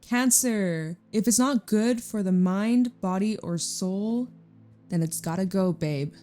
Cancer. If it's not good for the mind, body, or soul, then it's gotta go, babe.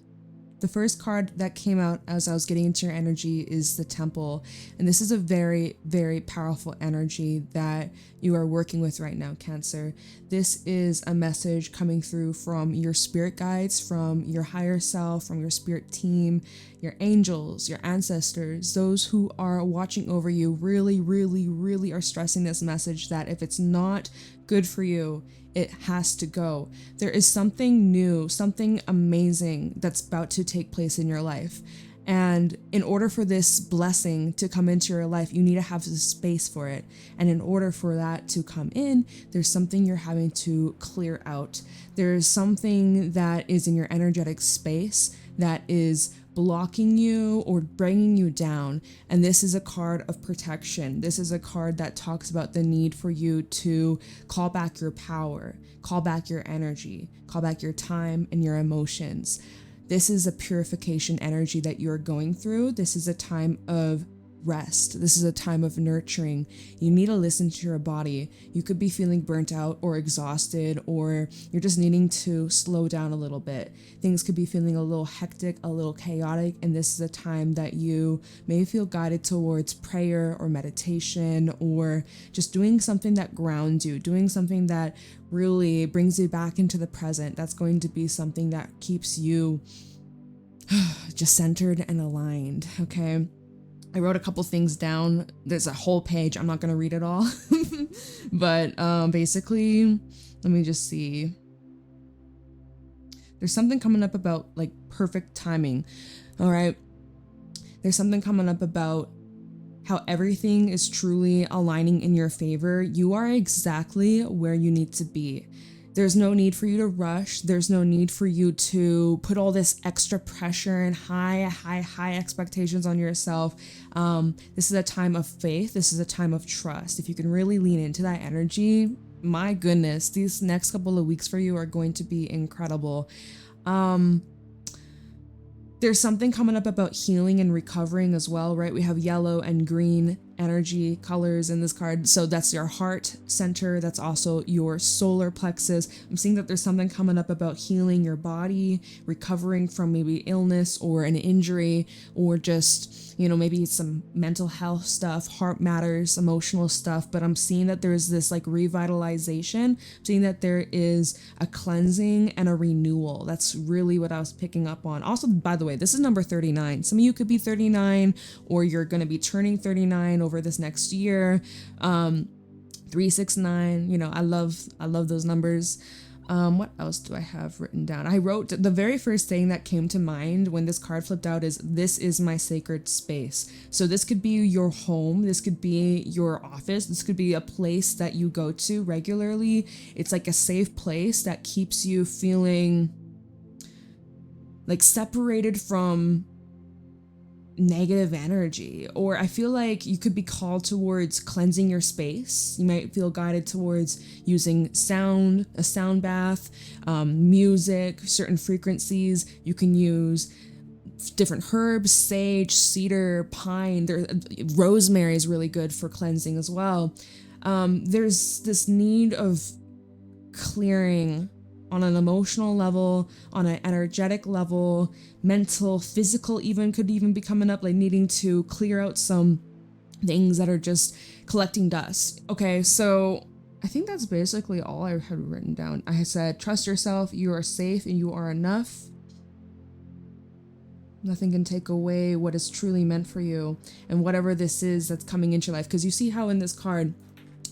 The first card that came out as I was getting into your energy is the Temple. And this is a very, very powerful energy that you are working with right now, Cancer. This is a message coming through from your spirit guides, from your higher self, from your spirit team, your angels, your ancestors, those who are watching over you really, really, really are stressing this message that if it's not good for you, it has to go. There is something new, something amazing that's about to take place in your life. And in order for this blessing to come into your life, you need to have the space for it. And in order for that to come in, there's something you're having to clear out. There's something that is in your energetic space that is blocking you or bringing you down. And this is a card of protection. This is a card that talks about the need for you to call back your power, call back your energy, call back your time and your emotions. This is a purification energy that you're going through. This is a time of rest. This is a time of nurturing. You need to listen to your body. You could be feeling burnt out or exhausted, or you're just needing to slow down a little bit. Things could be feeling a little hectic, a little chaotic, and this is a time that you may feel guided towards prayer or meditation, or just doing something that grounds you, doing something that really brings you back into the present. That's going to be something that keeps you just centered and aligned, okay? I wrote a couple things down. There's a whole page. I'm not going to read it all. But basically, let me just see. There's something coming up about like perfect timing. All right. There's something coming up about how everything is truly aligning in your favor. You are exactly where you need to be. There's no need for you to rush. There's no need for you to put all this extra pressure and high expectations on yourself. This is a time of faith. This is a time of trust. If you can really lean into that energy, my goodness, these next couple of weeks for you are going to be incredible. There's something coming up about healing and recovering as well, right? We have yellow and green energy colors in this card. So that's your heart center. That's also your solar plexus. I'm seeing that there's something coming up about healing your body, recovering from maybe illness or an injury, or just, you know, maybe some mental health stuff, heart matters, emotional stuff. But I'm seeing that there's this like revitalization. I'm seeing that there is a cleansing and a renewal. That's really what I was picking up on. Also, by the way, this is number 39. Some of you could be 39, or you're going to be turning 39 over this next year. 369, you know, I love those numbers. What else do I have written down? I wrote the very first thing that came to mind when this card flipped out is, this is my sacred space. So this could be your home. This could be your office. This could be a place that you go to regularly. It's like a safe place that keeps you feeling like separated from negative energy. Or I feel like you could be called towards cleansing your space. You might feel guided towards using sound, a sound bath, music, certain frequencies. You can use different herbs, sage, cedar, pine. Rosemary is really good for cleansing as well. There's this need of clearing on an emotional level, on an energetic level, mental, physical even could even be coming up, like needing to clear out some things that are just collecting dust. Okay, so I think that's basically all I had written down. I said, trust yourself, you are safe and you are enough. Nothing can take away what is truly meant for you and whatever this is that's coming into your life. Because you see how in this card,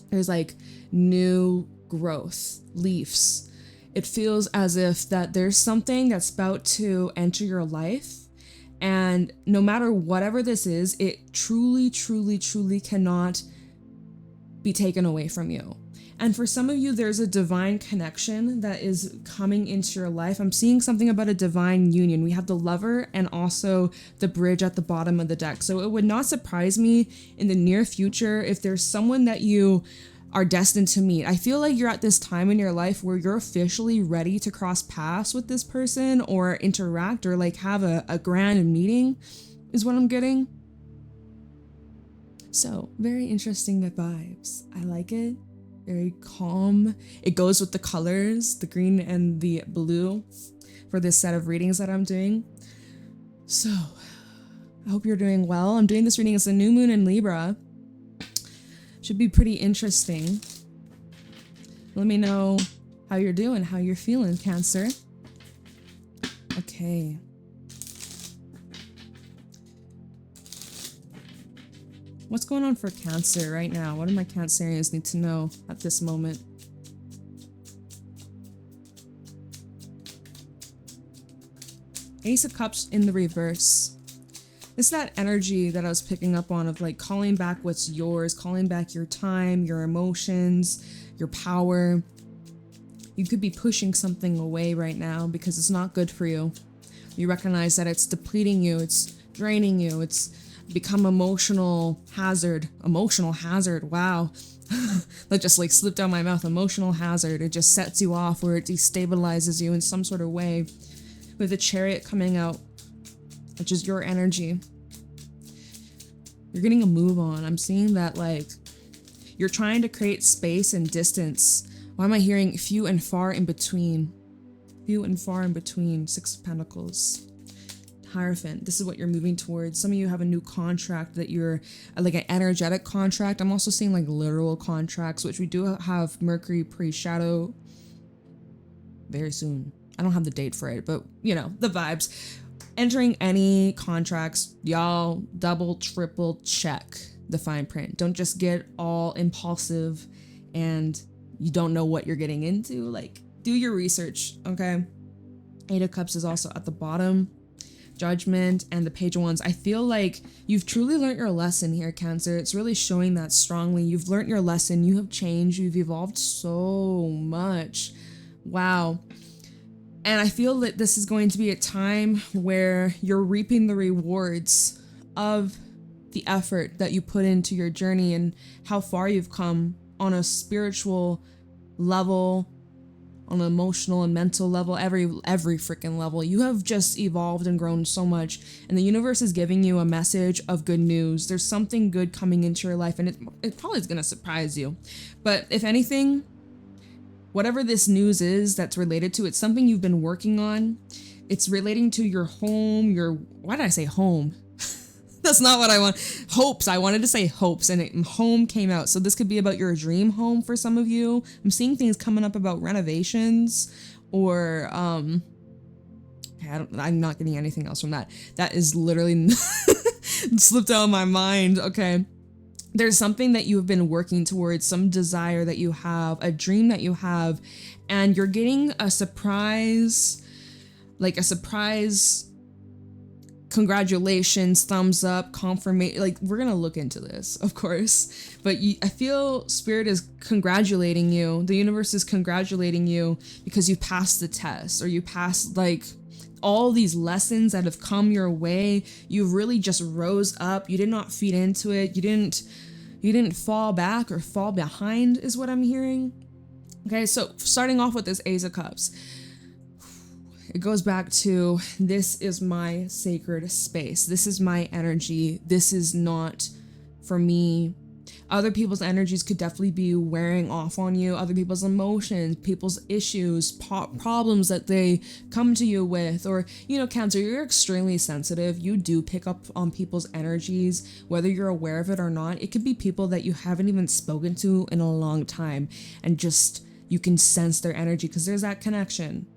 there's like new growth, leaves. It feels as if that there's something that's about to enter your life, and no matter whatever this is, it truly, truly, truly cannot be taken away from you. And for some of you, there's a divine connection that is coming into your life. I'm seeing something about a divine union. We have the Lover and also the Bridge at the bottom of the deck. So it would not surprise me in the near future if there's someone that you are destined to meet. I feel like you're at this time in your life where you're officially ready to cross paths with this person or interact or like have a grand meeting is what I'm getting. So very interesting vibes. I like it. very calm. It goes with the colors, the green and the blue, for this set of readings that I'm doing. So, I hope you're doing well. I'm doing this reading as a new moon in Libra. Should be pretty interesting. Let me know how you're doing, how you're feeling, Cancer. Okay. What's going on for Cancer right now? What do my Cancerians need to know at this moment? Ace of Cups in the reverse. It's that energy that I was picking up on of like calling back what's yours, calling back your time, your emotions, your power. You could be pushing something away right now because it's not good for you. You recognize that it's depleting you, it's draining you, it's become emotional hazard. Emotional hazard, wow. That just like slipped out my mouth. Emotional hazard. It just sets you off or it destabilizes you in some sort of way. With the Chariot coming out, which is your energy. You're getting a move on. I'm seeing that like you're trying to create space and distance. Why am I hearing few and far in between? Few and far in between. Six of Pentacles. Hierophant. This is what you're moving towards. Some of you have a new contract that you're like an energetic contract. I'm also seeing like literal contracts, which we do have Mercury pre-shadow very soon. I don't have the date for it, but you know, the vibes. Entering any contracts, y'all double, triple check the fine print. Don't just get all impulsive and you don't know what you're getting into. Like, do your research, okay? Eight of Cups is also at the bottom. Judgment and the Page of Wands. I feel like you've truly learned your lesson here, Cancer. It's really showing that strongly. You've learned your lesson. You have changed. You've evolved so much. Wow. And I feel that this is going to be a time where you're reaping the rewards of the effort that you put into your journey and how far you've come on a spiritual level, on an emotional and mental level, every freaking level. You have just evolved and grown so much, and the universe is giving you a message of good news. There's something good coming into your life, and it probably is going to surprise you. But if anything, whatever this news is that's related to, it's something you've been working on. It's relating to your home, why did I say home? That's not what I want. Hopes. I wanted to say hopes, and home came out. So this could be about your dream home for some of you. I'm seeing things coming up about renovations or, I'm not getting anything else from that. That is literally slipped out of my mind. Okay. There's something that you have been working towards, some desire that you have, a dream that you have, and you're getting a surprise, congratulations, thumbs up, confirmation. Like, we're gonna look into this, of course, but I feel Spirit is congratulating you. The universe is congratulating you because you passed the test, or you passed like all these lessons that have come your way. You really just rose up. You did not feed into it. You didn't fall back or fall behind is what I'm hearing. Okay, so starting off with this Ace of Cups, it goes back to, this is my sacred space. This is my energy. This is not for me. Other people's energies could definitely be wearing off on you. Other people's emotions, people's issues, problems that they come to you with. Or, you know, Cancer, you're extremely sensitive. You do pick up on people's energies, whether you're aware of it or not. It could be people that you haven't even spoken to in a long time, and just, you can sense their energy because there's that connection.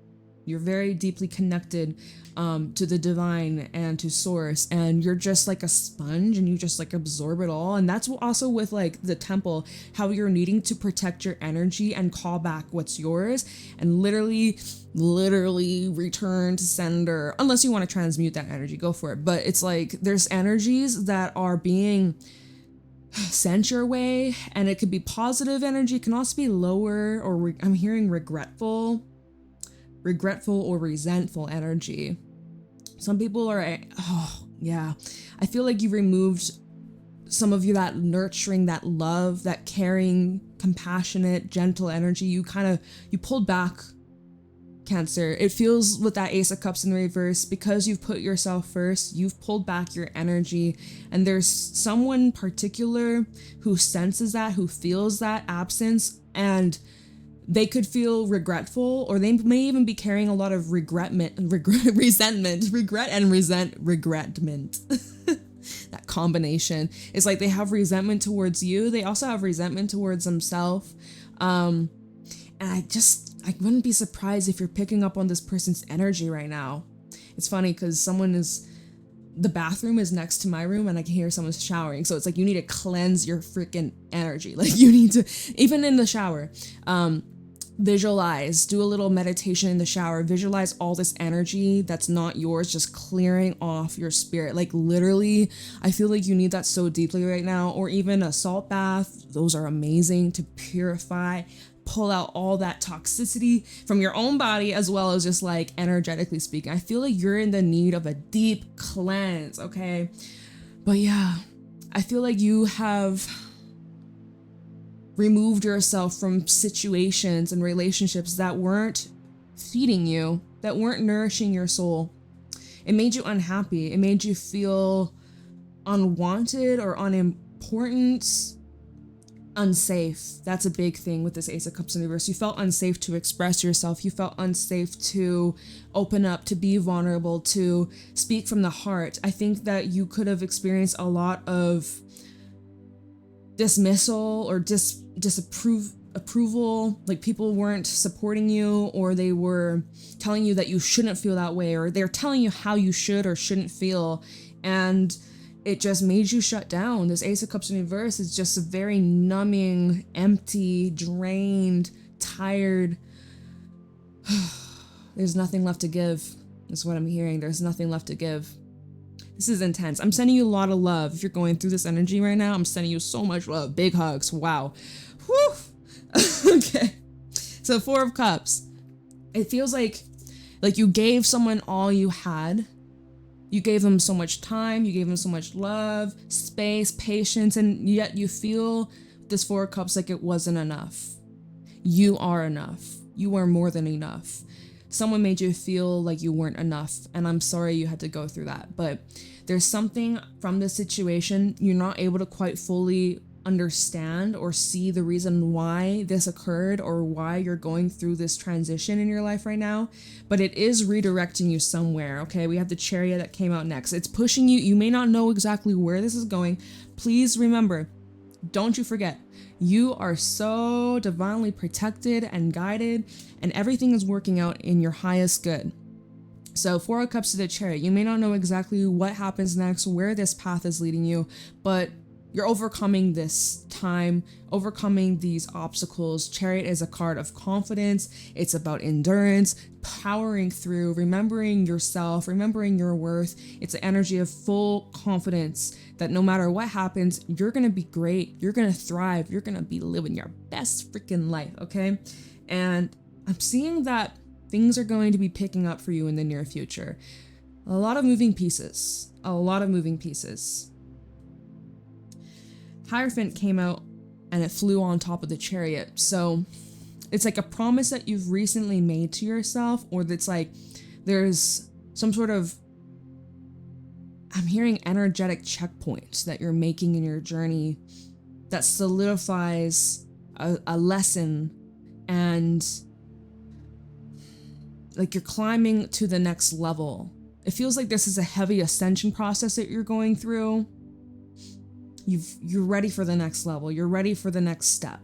You're very deeply connected to the divine and to source, and you're just like a sponge, and you just like absorb it all. And that's also with like the temple, how you're needing to protect your energy and call back what's yours, and literally return to sender, unless you want to transmute that energy, go for it. But it's like there's energies that are being sent your way, and it could be positive energy. It can also be lower, or I'm hearing regretful or resentful energy. Some people are, oh yeah, I feel like you removed some of you, that nurturing, that love, that caring, compassionate, gentle energy. You pulled back, Cancer. It feels with that Ace of Cups in the reverse, because you've put yourself first, you've pulled back your energy, and there's someone particular who senses that, who feels that absence, And they could feel regretful, or they may even be carrying a lot of regretment. That combination is like they have resentment towards you. They also have resentment towards themselves. And I wouldn't be surprised if you're picking up on this person's energy right now. It's funny because the bathroom is next to my room and I can hear someone showering. So it's like you need to cleanse your freaking energy. Like you need to, even in the shower, visualize, do a little meditation in the shower, visualize all this energy that's not yours, just clearing off your spirit. Like literally, I feel like you need that so deeply right now. Or even a salt bath. Those are amazing to purify, pull out all that toxicity from your own body, as well as just like energetically speaking. I feel like you're in the need of a deep cleanse, okay? But yeah, I feel like you have removed yourself from situations and relationships that weren't feeding you, that weren't nourishing your soul. It made you unhappy. It made you feel unwanted or unimportant, unsafe. That's a big thing with this Ace of Cups in reverse. You felt unsafe to express yourself. You felt unsafe to open up, to be vulnerable, to speak from the heart. I think that you could have experienced a lot of dismissal or approval, like people weren't supporting you, or they were telling you that you shouldn't feel that way, or they're telling you how you should or shouldn't feel, and it just made you shut down. This Ace of Cups in reverse is just a very numbing, empty, drained, tired. There's nothing left to give, is what I'm hearing. There's nothing left to give. This is intense. I'm sending you a lot of love. If you're going through this energy right now, I'm sending you so much love. Big hugs. Wow. Whew. Okay. So 4 of Cups. It feels like you gave someone all you had. You gave them so much time. You gave them so much love, space, patience, and yet you feel this 4 of Cups like it wasn't enough. You are enough. You are more than enough. Someone made you feel like you weren't enough, and I'm sorry you had to go through that, but there's something from this situation you're not able to quite fully understand or see the reason why this occurred or why you're going through this transition in your life right now, but it is redirecting you somewhere, okay? We have the Chariot that came out next. It's pushing you. You may not know exactly where this is going. Please remember, don't you forget, you are so divinely protected and guided, and everything is working out in your highest good. So 4 of Cups to the Chariot. You may not know exactly what happens next, where this path is leading you, but you're overcoming this time, overcoming these obstacles. Chariot is a card of confidence. It's about endurance, powering through, remembering yourself, remembering your worth. It's an energy of full confidence that no matter what happens, you're going to be great. You're going to thrive. You're going to be living your best freaking life, okay? And I'm seeing that things are going to be picking up for you in the near future. A lot of moving pieces. A lot of moving pieces. Hierophant came out and it flew on top of the Chariot. So it's like a promise that you've recently made to yourself, or that's like there's some sort of, I'm hearing energetic checkpoints that you're making in your journey that solidifies a lesson, and like you're climbing to the next level. It feels like this is a heavy ascension process that you're going through. You're ready for the next level. You're ready for the next step.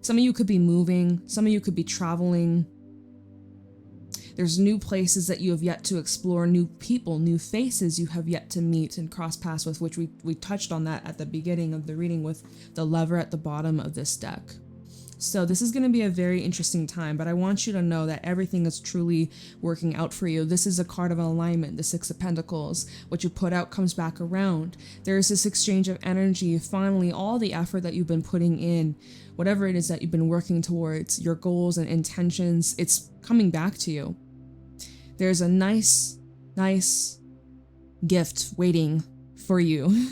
Some of you could be moving. Some of you could be traveling. There's new places that you have yet to explore, new people, new faces you have yet to meet and cross paths with, which we touched on that at the beginning of the reading with the Lover at the bottom of this deck. So this is going to be a very interesting time, but I want you to know that everything is truly working out for you. This is a card of alignment, the 6 of Pentacles. What you put out comes back around. There is this exchange of energy. Finally, all the effort that you've been putting in, whatever it is that you've been working towards, your goals and intentions, it's coming back to you. There's a nice gift waiting for you.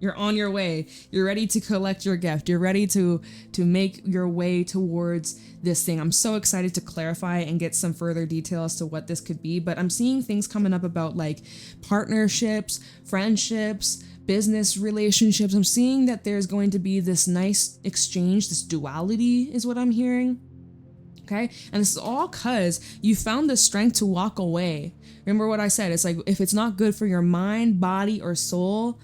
You're on your way. You're ready to collect your gift. You're ready to make your way towards this thing. I'm so excited to clarify and get some further detail as to what this could be, but I'm seeing things coming up about like partnerships, friendships, business relationships. I'm seeing that there's going to be this nice exchange, this duality is what I'm hearing. Okay, and this is all because you found the strength to walk away. Remember what I said, it's like if it's not good for your mind, body, or soul,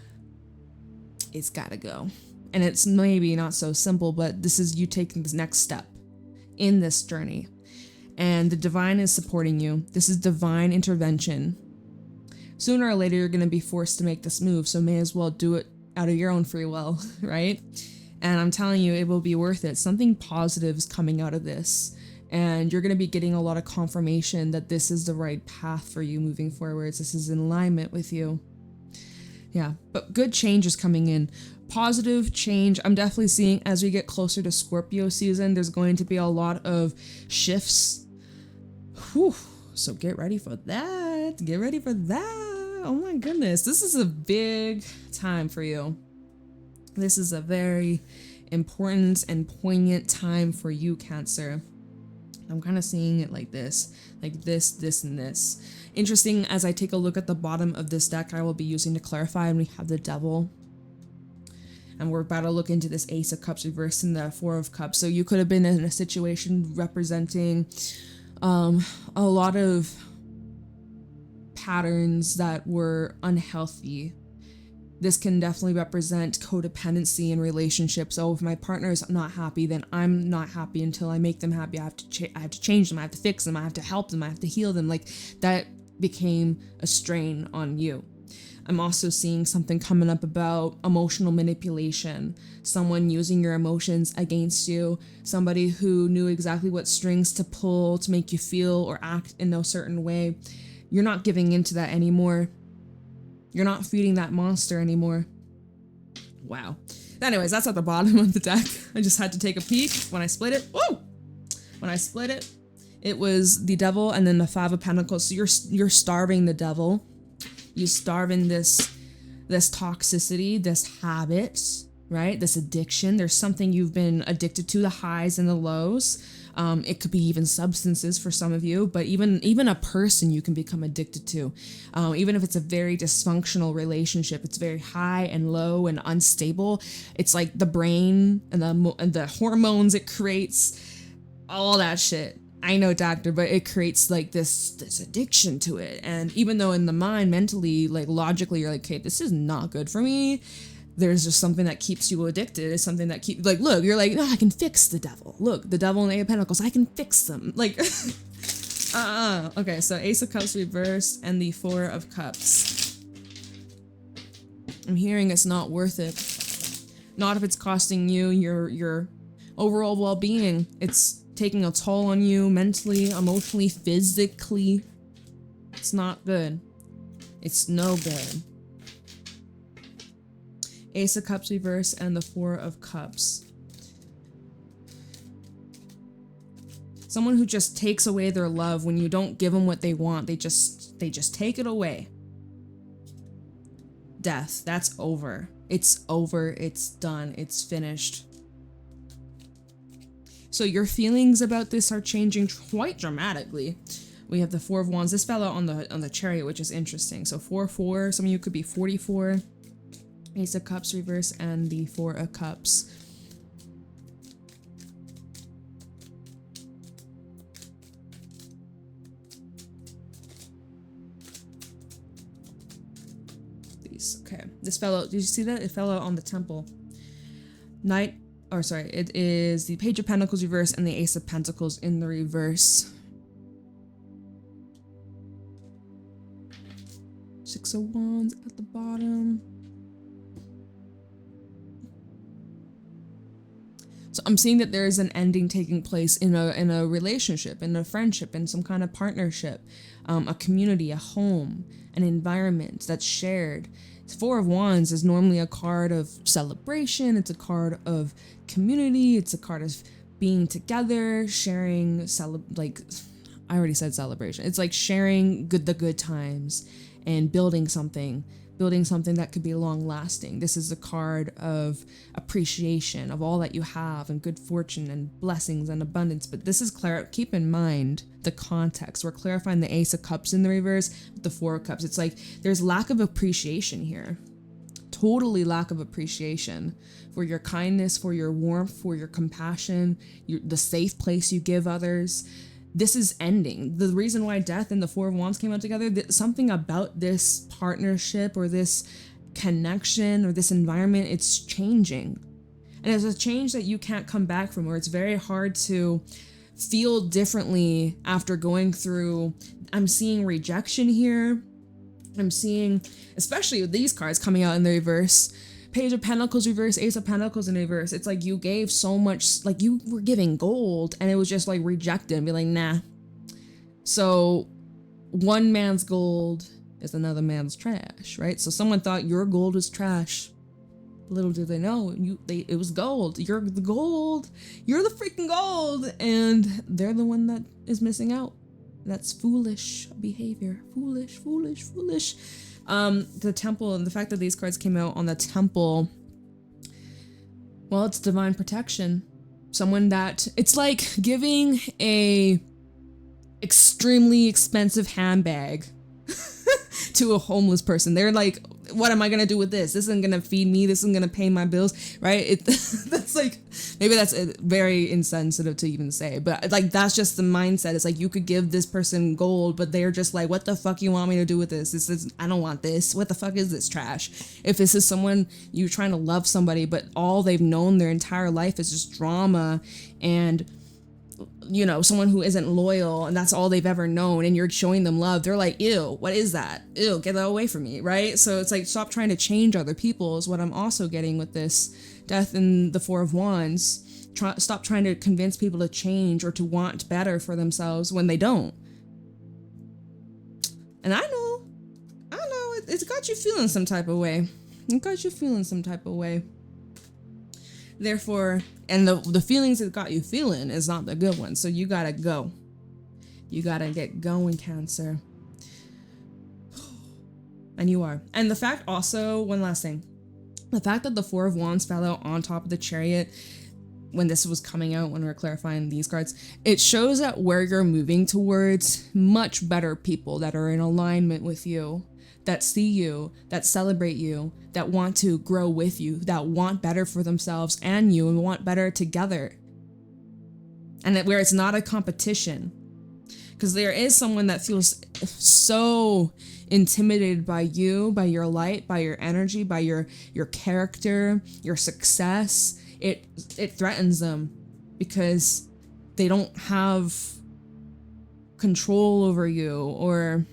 it's gotta go. And it's maybe not so simple, but this is you taking this next step in this journey. And the divine is supporting you. This is divine intervention. Sooner or later, you're going to be forced to make this move, so may as well do it out of your own free will, right? And I'm telling you, it will be worth it. Something positive is coming out of this. And you're going to be getting a lot of confirmation that this is the right path for you moving forwards. This is in alignment with you. Yeah, but good change is coming in. Positive change. I'm definitely seeing as we get closer to Scorpio season, there's going to be a lot of shifts. Whew. So get ready for that. Get ready for that. Oh my goodness. This is a big time for you. This is a very important and poignant time for you, Cancer. I'm kind of seeing it like this, and this. Interesting, as I take a look at the bottom of this deck I will be using to clarify, and we have the Devil. And we're about to look into this Ace of Cups reversed and the Four of Cups. So you could have been in a situation representing a lot of patterns that were unhealthy. This can definitely represent codependency in relationships. So if my partner is not happy, then I'm not happy until I make them happy. I have to change them. I have to fix them. I have to help them. I have to heal them. Like that became a strain on you. I'm also seeing something coming up about emotional manipulation. Someone using your emotions against you. Somebody who knew exactly what strings to pull to make you feel or act in a certain way. You're not giving into that anymore. You're not feeding that monster anymore. Wow. Anyways, that's at the bottom of the deck. I just had to take a peek when I split it. Whoa! When I split it, it was the Devil and then the Five of Pentacles. So you're starving the Devil. You starving this toxicity, this habit, right? This addiction. There's something you've been addicted to, the highs and the lows. It could be even substances for some of you, but even a person you can become addicted to. Even if it's a very dysfunctional relationship, it's very high and low and unstable. It's like the brain and the hormones it creates, all that shit. I know, doctor, but it creates like this addiction to it. And even though in the mind, mentally, like logically, you're like, okay, this is not good for me. There's just something that keeps you addicted. It's something that keeps, like, look, you're like, no, I can fix the Devil. Look, the Devil and the Eight of Pentacles, I can fix them. Like, okay, so Ace of Cups reversed and the Four of Cups. I'm hearing it's not worth it. Not if it's costing you your overall well-being. It's taking a toll on you mentally, emotionally, physically. It's not good. It's no good. Ace of Cups reverse and the Four of Cups. Someone who just takes away their love when you don't give them what they want. They just take it away. Death. That's over. It's over. It's done. It's finished. So your feelings about this are changing quite dramatically. We have the Four of Wands. This fell out on the Chariot, which is interesting. So 4-4. Some of you could be 44. Ace of Cups reverse and the Four of Cups. These, okay. This fell out. Did you see that? It fell out on the Temple. It is the Page of Pentacles reverse and the Ace of Pentacles in the reverse. Six of Wands at the bottom. So I'm seeing that there is an ending taking place in a relationship, in a friendship, in some kind of partnership, a community, a home, an environment that's shared. Four of Wands is normally a card of celebration. It's a card of community. It's a card of being together, sharing, I already said celebration. It's like sharing the good times and building something that could be long lasting. This is a card of appreciation of all that you have and good fortune and blessings and abundance. But this is keep in mind the context. We're clarifying the Ace of Cups in the reverse with the Four of Cups. It's like there's lack of appreciation here. totally lack of appreciation for your kindness, for your warmth, for your compassion, the safe place you give others. This is ending. The reason why Death and the Four of Wands came out together, something about this partnership or this connection or this environment, it's changing. And it's a change that you can't come back from, or it's very hard to feel differently after going through. I'm seeing rejection here. I'm seeing, especially with these cards coming out in the reverse, Page of Pentacles reverse, Ace of Pentacles in reverse. It's like you gave so much, like you were giving gold and it was just like rejected and be like, nah. So one man's gold is another man's trash, right? So someone thought your gold was trash. Little did they know, it was gold. You're the gold. You're the freaking gold. And they're the one that is missing out. That's foolish behavior. Foolish, foolish, foolish. The temple, and the fact that these cards came out on the temple, well, it's divine protection. Someone that, it's like giving a extremely expensive handbag to a homeless person. They're like, what am I gonna do with this? This isn't gonna feed me. This isn't gonna pay my bills, right? That's like, maybe that's very insensitive to even say, but like that's just the mindset. It's like you could give this person gold, but they're just like, what the fuck you want me to do with this? This is, I don't want this. What the fuck is this trash? If this is someone you're trying to love somebody, but all they've known their entire life is just drama and, you know, someone who isn't loyal and that's all they've ever known, and you're showing them love, they're like, ew, what is that? Ew, get that away from me, right? So it's like, stop trying to change other people is what I'm also getting with this Death and the Four of Wands. Stop trying to convince people to change or to want better for themselves when they don't. And I know, it's got you feeling some type of way. It got you feeling some type of way. Therefore, and the feelings that got you feeling is not the good one. So you gotta go. You gotta get going, Cancer. And you are. And the fact also, one last thing. The fact that the Four of Wands fell out on top of the Chariot when this was coming out, when we were clarifying these cards, it shows that where you're moving towards much better people that are in alignment with you, that see you, that celebrate you, that want to grow with you, that want better for themselves and you and want better together. And that where it's not a competition. Because there is someone that feels so intimidated by you, by your light, by your energy, by your character, your success. It threatens them because they don't have control over you, or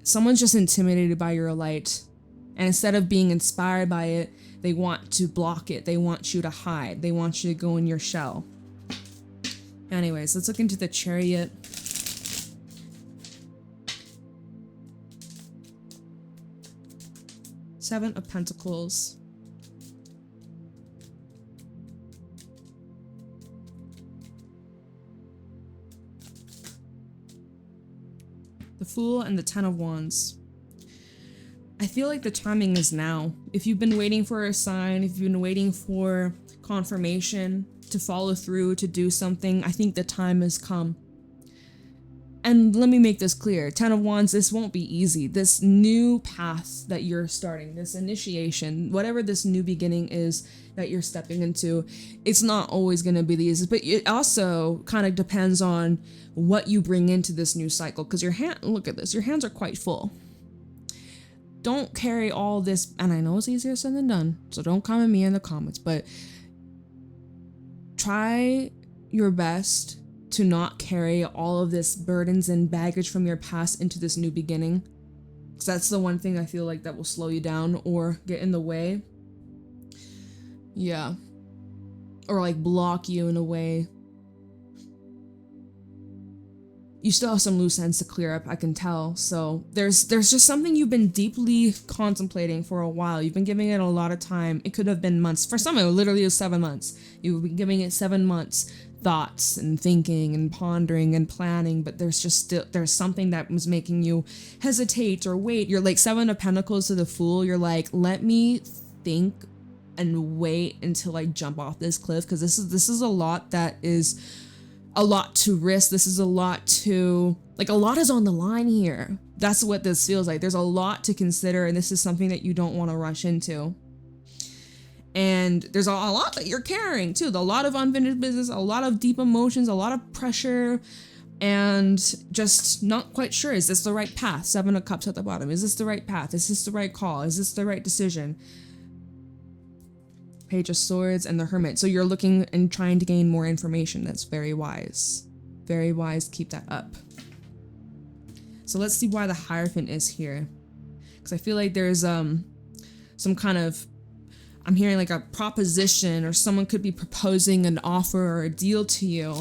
someone's just intimidated by your light. And instead of being inspired by it, they want to block it. They want you to hide. They want you to go in your shell. Anyways, let's look into the Chariot. Seven of Pentacles. The Fool and the Ten of Wands. I feel like the timing is now. If you've been waiting for a sign, if you've been waiting for confirmation to follow through, to do something, I think the time has come. And let me make this clear. Ten of Wands, this won't be easy. This new path that you're starting, this initiation, whatever this new beginning is that you're stepping into, it's not always going to be the easiest. But it also kind of depends on what you bring into this new cycle. Because your hand, look at this, your hands are quite full. Don't carry all this, and I know it's easier said than done, so don't come at me in the comments, but try your best to not carry all of this burdens and baggage from your past into this new beginning. Because that's the one thing I feel like that will slow you down or get in the way. Yeah. Or like block you in a way. You still have some loose ends to clear up, I can tell. So there's just something you've been deeply contemplating for a while. You've been giving it a lot of time. It could have been months. For some, it literally was 7 months. You've been giving it 7 months. Thoughts and thinking and pondering and planning, but there's something that was making you hesitate or wait. You're like Seven of Pentacles to the Fool. You're like, let me think and wait until I jump off this cliff, because this is a lot that is a lot to risk. This is a lot to, like, a lot is on the line here. That's what this feels like. There's a lot to consider, and this is something that you don't want to rush into. And there's a lot that you're carrying too. A lot of unfinished business, a lot of deep emotions, a lot of pressure, and just not quite sure. Is this the right path? 7 of Cups at the bottom. Is this the right path? Is this the right call? Is this the right decision? Page of Swords and the Hermit. So you're looking and trying to gain more information. That's very wise. Very wise. Keep that up. So let's see why the Hierophant is here. Because I feel like there's some kind of, I'm hearing like a proposition, or someone could be proposing an offer or a deal to you.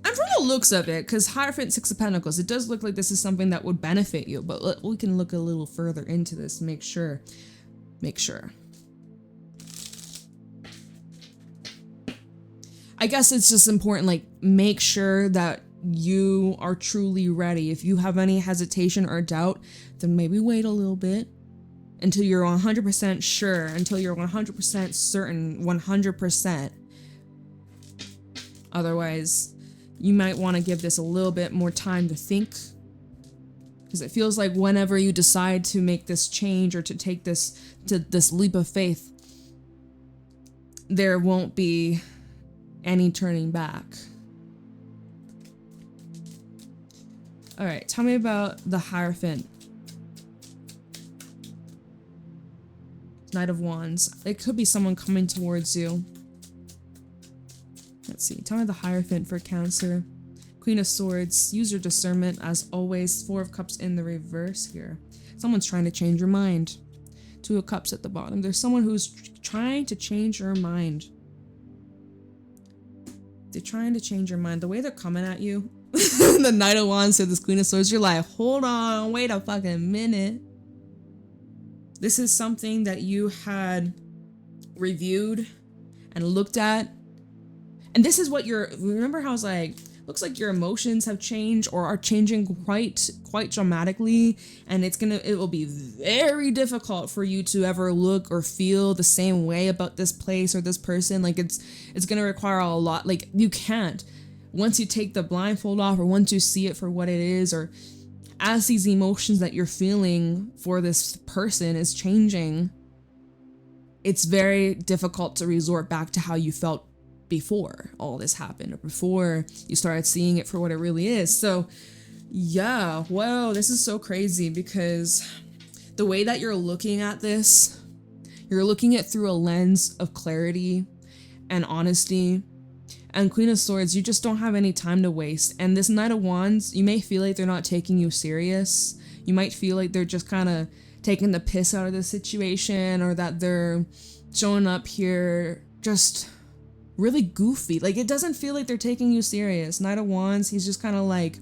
And from the looks of it, because Hierophant, 6 of Pentacles, it does look like this is something that would benefit you. But we can look a little further into this. Make sure. I guess it's just important, like, make sure that you are truly ready. If you have any hesitation or doubt, then maybe wait a little bit until you're 100% sure, until you're 100% certain, 100%. Otherwise, you might want to give this a little bit more time to think, because it feels like whenever you decide to make this change or to take this leap of faith, there won't be any turning back. All right, tell me about the Hierophant. Knight of Wands. It could be someone coming towards you. Let's see. Tell me the Hierophant for Cancer. Queen of Swords. Use your discernment as always. 4 of Cups in the reverse here. Someone's trying to change your mind. 2 of Cups at the bottom. There's someone who's trying to change your mind. They're trying to change your mind. The way they're coming at you. The Knight of Wands to this Queen of Swords. You're like, hold on, wait a fucking minute. This is something that you had reviewed and looked at. And this is what remember how I was like, looks like your emotions have changed or are changing quite dramatically. And it will be very difficult for you to ever look or feel the same way about this place or this person. Like it's gonna require a lot. Like you can't. Once you take the blindfold off, or once you see it for what it is, or as these emotions that you're feeling for this person is changing, it's very difficult to resort back to how you felt before all this happened, or before you started seeing it for what it really is. So yeah, wow, this is so crazy, because the way that you're looking at this, you're looking at through a lens of clarity and honesty. And Queen of Swords, you just don't have any time to waste. And this Knight of Wands, you may feel like they're not taking you serious. You might feel like they're just kind of taking the piss out of the situation, or that they're showing up here just really goofy. Like, it doesn't feel like they're taking you serious. Knight of Wands, he's just kind of like,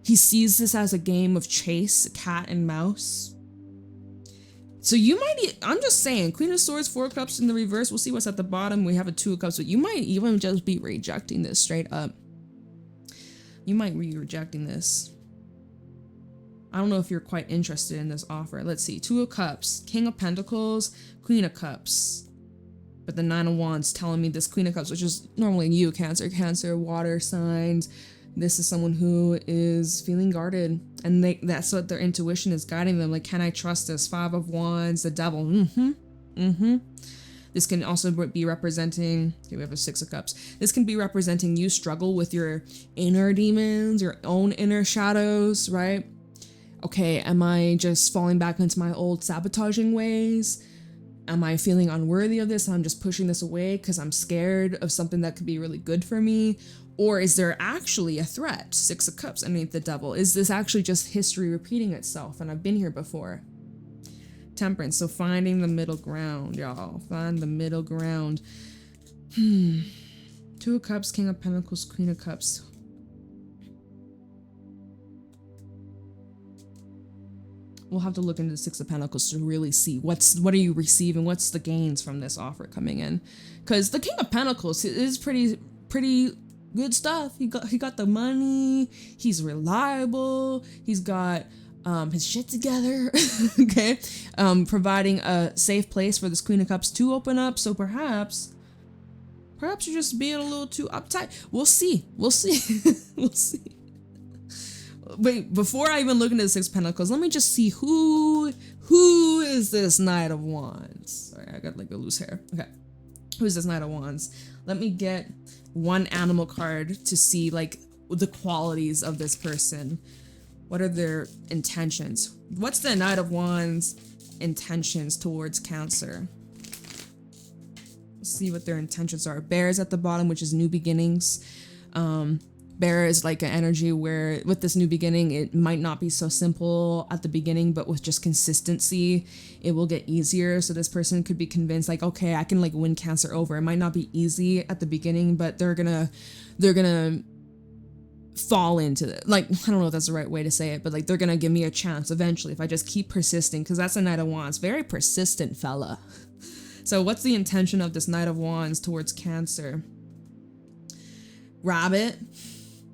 he sees this as a game of chase, cat and mouse. So you might, I'm just saying, Queen of Swords, 4 of Cups in the reverse. We'll see what's at the bottom. We have a 2 of Cups, but you might even just be rejecting this straight up. You might be rejecting this. I don't know if you're quite interested in this offer. Let's see. 2 of Cups, King of Pentacles, Queen of Cups. But the 9 of Wands telling me this Queen of Cups, which is normally you, Cancer, water signs. This is someone who is feeling guarded, and that's what their intuition is guiding them. Like, can I trust this? 5 of Wands, the Devil. This can also be representing, okay, we have a 6 of Cups. This can be representing you struggle with your inner demons, your own inner shadows, right? Okay, am I just falling back into my old sabotaging ways? Am I feeling unworthy of this and I'm just pushing this away because I'm scared of something that could be really good for me? Or is there actually a threat? 6 of Cups underneath the Devil. Is this actually just history repeating itself and I've been here before? Temperance. So finding the middle ground, y'all. Find the middle ground. 2 of Cups, King of Pentacles, Queen of Cups. We'll have to look into the 6 of Pentacles to really see what are you receiving, what's the gains from this offer coming in. Because the King of Pentacles is pretty good stuff. He got the money, he's reliable, he's got his shit together. Okay, providing a safe place for this Queen of Cups to open up. So perhaps you're just being a little too uptight. We'll see. We'll see. wait, before I even look into the Six of Pentacles, let me just see who is this Knight of Wands. Sorry, I got like a loose hair. Okay. Who's this Knight of Wands? Let me get one animal card to see like the qualities of this person. What are their intentions? What's the Knight of Wands intentions towards Cancer? Let's see what their intentions are. Bear is at the bottom, which is new beginnings. Bear is like an energy where with this new beginning, it might not be so simple at the beginning, but with just consistency, it will get easier. So this person could be convinced like, okay, I can like win Cancer over. It might not be easy at the beginning, but they're gonna fall into it. Like, I don't know if that's the right way to say it, but like they're gonna give me a chance eventually if I just keep persisting, because that's a Knight of Wands. Very persistent fella. So what's the intention of this Knight of Wands towards Cancer? Rabbit,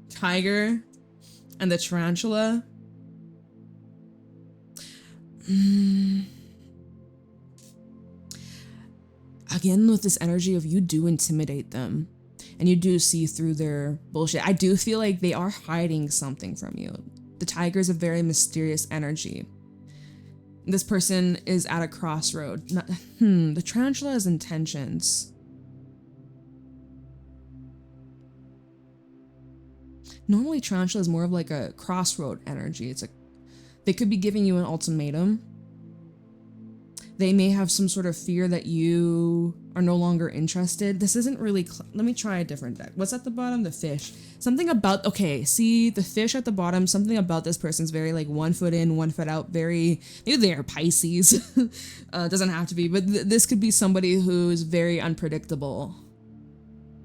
tiger, and the tarantula. Again, with this energy of you do intimidate them and you do see through their bullshit. I do feel like they are hiding something from you. The tiger is a very mysterious energy. This person is at a crossroad. The tarantula has intentions. Normally tarantula is more of like a crossroad energy. It's like they could be giving you an ultimatum. They may have some sort of fear that you are no longer interested. This isn't really, let me try a different deck. What's at the bottom? The fish. Something about, okay, see the fish at the bottom, something about this person's very like 1 foot in, 1 foot out, very, maybe they are Pisces. Doesn't have to be, but this could be somebody who's very unpredictable.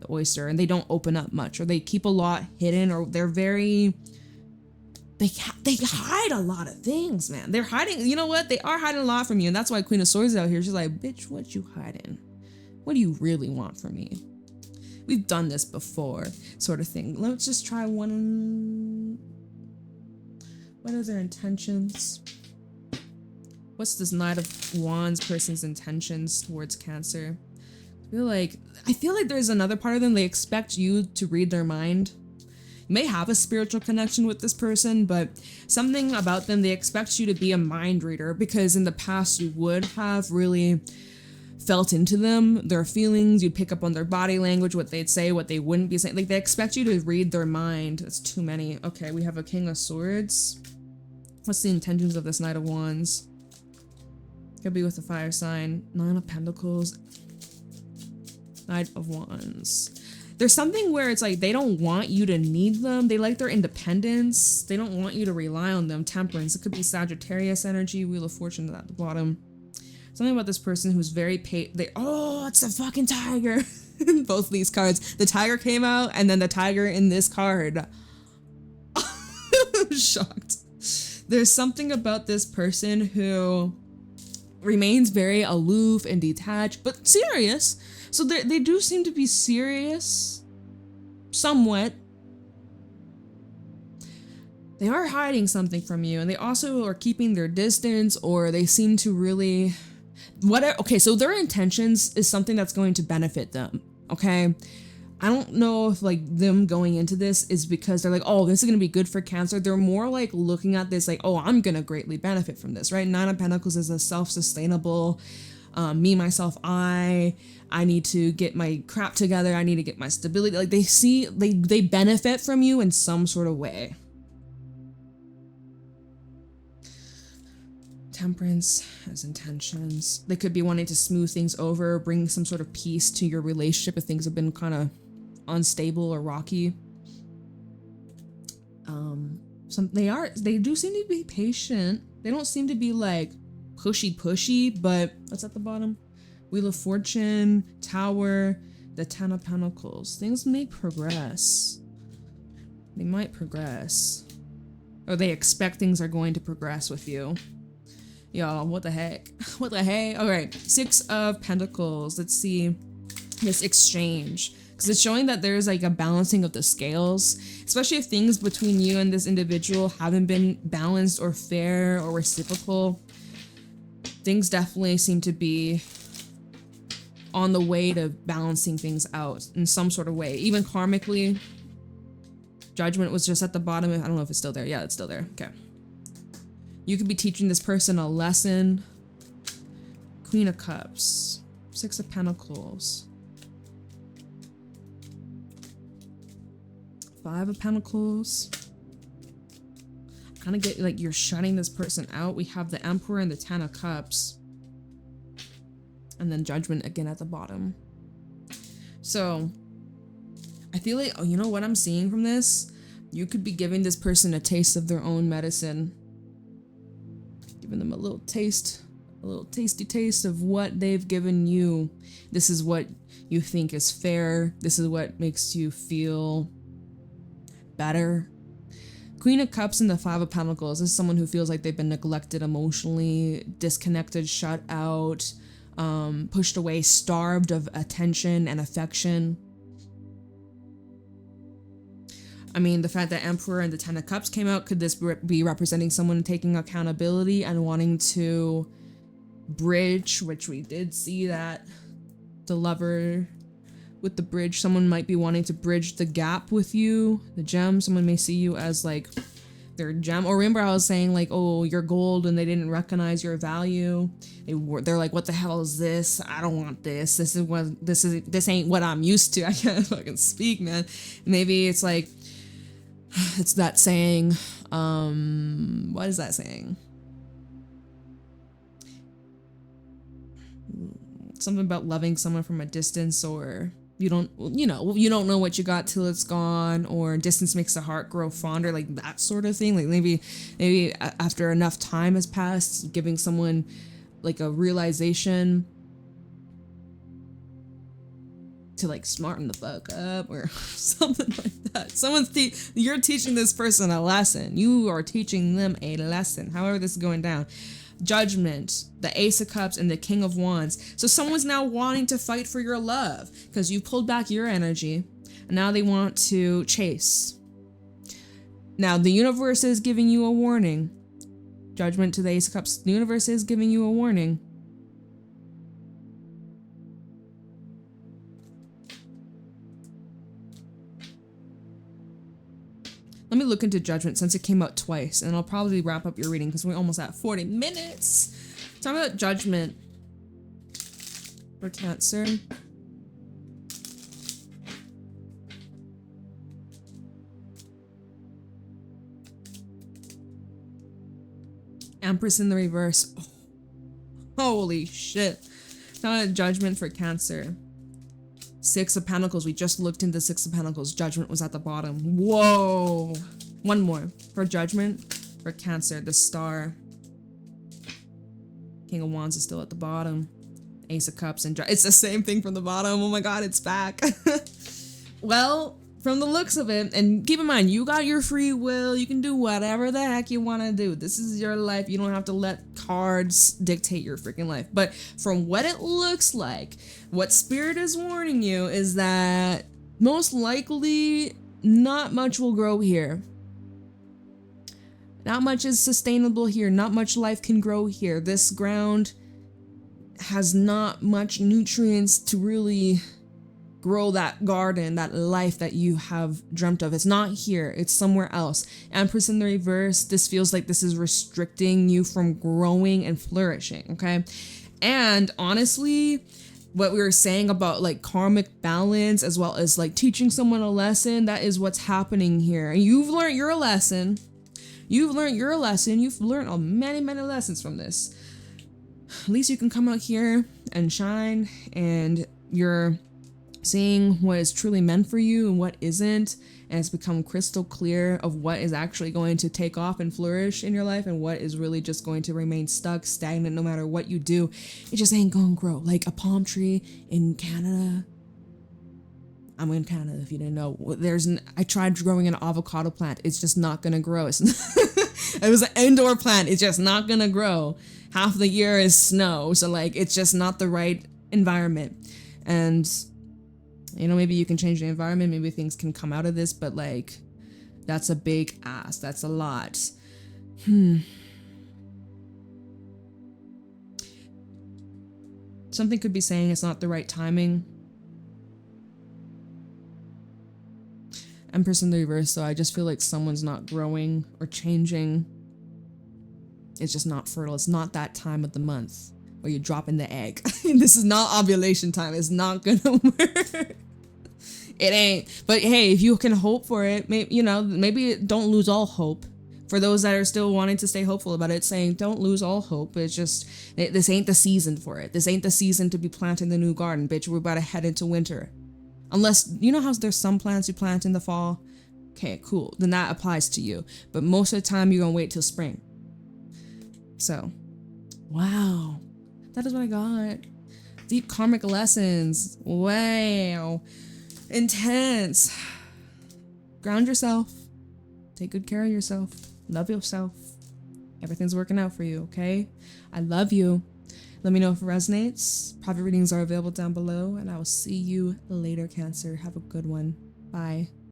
The oyster, and they don't open up much, or they keep a lot hidden, or they're very, they hide a lot of things, man. They're hiding, you know what? They are hiding a lot from you, and that's why Queen of Swords is out here. She's like, bitch, what you hiding? What do you really want from me? We've done this before, sort of thing. Let's just try one. What are their intentions? What's this Knight of Wands person's intentions towards Cancer? I feel like there's another part of them. They expect you to read their mind. You may have a spiritual connection with this person, but something about them, they expect you to be a mind reader, because in the past you would have really felt into them, their feelings. You'd pick up on their body language, what they'd say, what they wouldn't be saying. Like, they expect you to read their mind. That's too many. Okay, we have a King of Swords. What's the intentions of this Knight of Wands? Could be with the fire sign. Nine of Pentacles. Knight of Wands. There's something where it's like they don't want you to need them. They like their independence. They don't want you to rely on them. Temperance. It could be Sagittarius energy. Wheel of Fortune at the bottom. Something about this person who's very oh, it's the fucking tiger. Both these cards. The tiger came out, and then the tiger in this card. I'm shocked. There's something about this person who remains very aloof and detached, but serious. So they do seem to be serious, somewhat. They are hiding something from you, and they also are keeping their distance, or they seem to really, okay, so their intentions is something that's going to benefit them, okay? I don't know if like them going into this is because they're like, oh, this is going to be good for Cancer. They're more like looking at this like, oh, I'm going to greatly benefit from this, right? Nine of Pentacles is a self-sustainable, me, myself, I need to get my crap together. I need to get my stability. Like they benefit from you in some sort of way. Temperance has intentions. They could be wanting to smooth things over, bring some sort of peace to your relationship if things have been kind of unstable or rocky. They do seem to be patient. They don't seem to be like pushy, but what's at the bottom? Wheel of Fortune, Tower, the Ten of Pentacles. Things may progress. They might progress. Or they expect things are going to progress with you. Y'all, what the heck? What the heck? All right, Six of Pentacles. Let's see this exchange. Because it's showing that there's like a balancing of the scales, especially if things between you and this individual haven't been balanced or fair or reciprocal. Things definitely seem to be on the way to balancing things out in some sort of way, even karmically. Judgment was just at the bottom. I don't know if it's still there. Yeah, it's still there. Okay. You could be teaching this person a lesson. Queen of Cups. Six of Pentacles. Five of Pentacles. Kind of get like you're shutting this person out. We have the Emperor and the Ten of Cups. And then Judgment again at the bottom. So I feel like, oh, you know what I'm seeing from this? You could be giving this person a taste of their own medicine. Giving them a little taste, a little tasty taste of what they've given you. This is what you think is fair. This is what makes you feel better. Queen of Cups and the Five of Pentacles. This is someone who feels like they've been neglected emotionally, disconnected, shut out, pushed away, starved of attention and affection. I mean, the fact that Emperor and the Ten of Cups came out, could this be representing someone taking accountability and wanting to bridge, which we did see that the Lover with the bridge, someone might be wanting to bridge the gap with you, the gem. Someone may see you as like their gem. Or remember I was saying like, oh, you're gold and they didn't recognize your value. They're like, what the hell is this? I don't want this. This ain't what I'm used to. I can't fucking speak, man. Maybe it's like, it's that saying, what is that saying? Something about loving someone from a distance, or you don't know what you got till it's gone, or distance makes the heart grow fonder, like that sort of thing. Like maybe after enough time has passed, giving someone like a realization to like smarten the fuck up or something like that. You're teaching this person a lesson. You are teaching them a lesson. However this is going down. Judgment, the Ace of Cups, and the King of Wands. So someone's now wanting to fight for your love because you pulled back your energy and now they want to chase. Now the universe is giving you a warning. Judgment to the Ace of Cups. The universe is giving you a warning. Let me look into Judgment since it came out twice, and I'll probably wrap up your reading because we're almost at 40 minutes. Talk about Judgment for Cancer. Empress in the reverse. Oh, holy shit. Talk about Judgment for Cancer. Six of Pentacles. We just looked into Six of Pentacles. Judgment was at the bottom. Whoa. One more for Judgment for Cancer. The Star. King of Wands is still at the bottom. Ace of Cups and it's the same thing from the bottom. Oh my god, it's back. Well, from the looks of it, and keep in mind, you got your free will. You can do whatever the heck you want to do. This is your life. You don't have to let cards dictate your freaking life. But from what it looks like, what Spirit is warning you is that most likely not much will grow here. Not much is sustainable here. Not much life can grow here. This ground has not much nutrients to really grow that garden, that life that you have dreamt of. It's not here. It's somewhere else. Empress in the reverse. This feels like this is restricting you from growing and flourishing, okay? And honestly, what we were saying about like karmic balance as well as like teaching someone a lesson, that is what's happening here. And you've learned your lesson. You've learned your lesson. You've learned many, many lessons from this. At least you can come out here and shine, and you're seeing what is truly meant for you and what isn't, and it's become crystal clear of what is actually going to take off and flourish in your life and what is really just going to remain stuck, stagnant, no matter what you do. It just ain't gonna grow. Like a palm tree in Canada. I'm in Canada if you didn't know. I tried growing an avocado plant. It's just not gonna grow. It was an indoor plant. It's just not gonna grow. Half the year is snow, so like it's just not the right environment. And maybe you can change the environment, maybe things can come out of this, but like that's a big ask. That's a lot. Something could be saying it's not the right timing. Empress in the reverse, so I just feel like someone's not growing or changing. It's just not fertile. It's not that time of the month where you drop in the egg. This is not ovulation time. It's not gonna work. It ain't. But hey, if you can hope for it, maybe, you know, maybe don't lose all hope. For those that are still wanting to stay hopeful about it, saying don't lose all hope. It's just, this ain't the season for it. This ain't the season to be planting the new garden, bitch. We're about to head into winter. Unless, you know how there's some plants you plant in the fall? Okay, cool. Then that applies to you. But most of the time, you're gonna wait till spring. So, wow. That is what I got. Deep karmic lessons. Wow. Intense. Ground yourself. Take good care of yourself. Love yourself. Everything's working out for you, okay? I love you. Let me know if it resonates. Private readings are available down below, and I will see you later, Cancer. Have a good one. Bye.